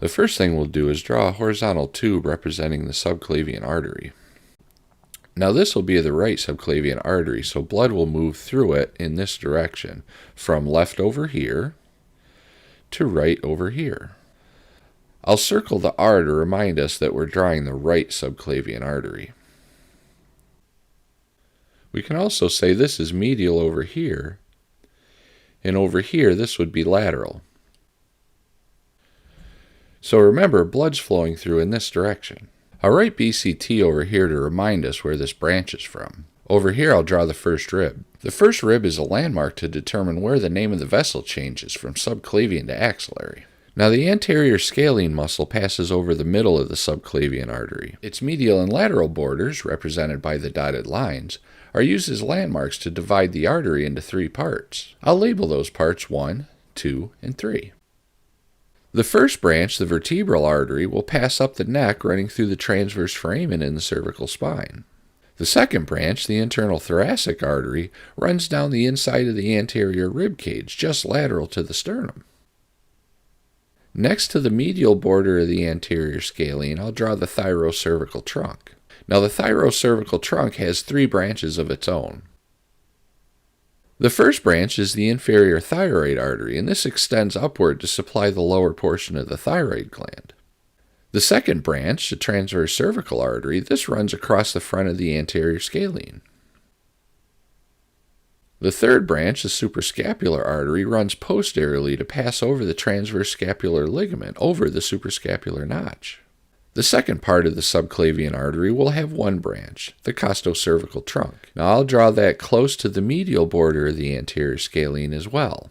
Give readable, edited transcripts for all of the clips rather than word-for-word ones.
The first thing we'll do is draw a horizontal tube representing the subclavian artery. Now this will be the right subclavian artery, so blood will move through it in this direction, from left over here to right over here. I'll circle the R to remind us that we're drawing the right subclavian artery. We can also say this is medial over here, and over here this would be lateral. So remember, blood's flowing through in this direction. I'll write BCT over here to remind us where this branches from. Over here I'll draw the first rib. The first rib is a landmark to determine where the name of the vessel changes from subclavian to axillary. Now the anterior scalene muscle passes over the middle of the subclavian artery. Its medial and lateral borders, represented by the dotted lines, are used as landmarks to divide the artery into 3 parts. I'll label those parts 1, 2, and 3. The first branch, the vertebral artery, will pass up the neck running through the transverse foramen in the cervical spine. The second branch, the internal thoracic artery, runs down the inside of the anterior rib cage, just lateral to the sternum. Next to the medial border of the anterior scalene, I'll draw the thyrocervical trunk. Now the thyrocervical trunk has 3 branches of its own. The first branch is the inferior thyroid artery, and this extends upward to supply the lower portion of the thyroid gland. The second branch, the transverse cervical artery, this runs across the front of the anterior scalene. The third branch, the suprascapular artery, runs posteriorly to pass over the transverse scapular ligament over the suprascapular notch. The second part of the subclavian artery will have 1 branch, the costocervical trunk. Now I'll draw that close to the medial border of the anterior scalene as well.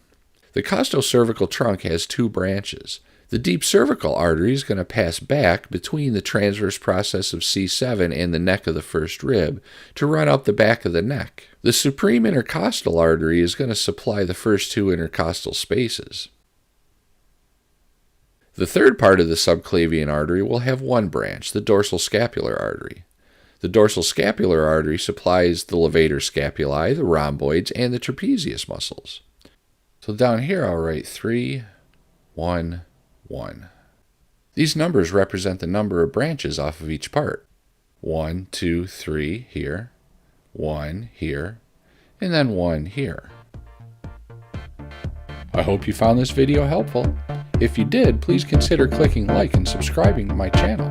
The costocervical trunk has 2 branches. The deep cervical artery is going to pass back between the transverse process of C7 and the neck of the first rib to run up the back of the neck. The supreme intercostal artery is going to supply the first 2 intercostal spaces. The third part of the subclavian artery will have 1 branch, the dorsal scapular artery. The dorsal scapular artery supplies the levator scapulae, the rhomboids, and the trapezius muscles. So down here I'll write 3, 1, 1. These numbers represent the number of branches off of each part. 1, 2, 3 here, 1 here, and then 1 here. I hope you found this video helpful. If you did, please consider clicking like and subscribing to my channel.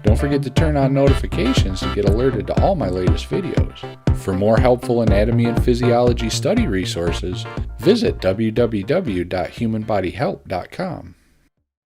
Don't forget to turn on notifications to get alerted to all my latest videos. For more helpful anatomy and physiology study resources, visit www.humanbodyhelp.com.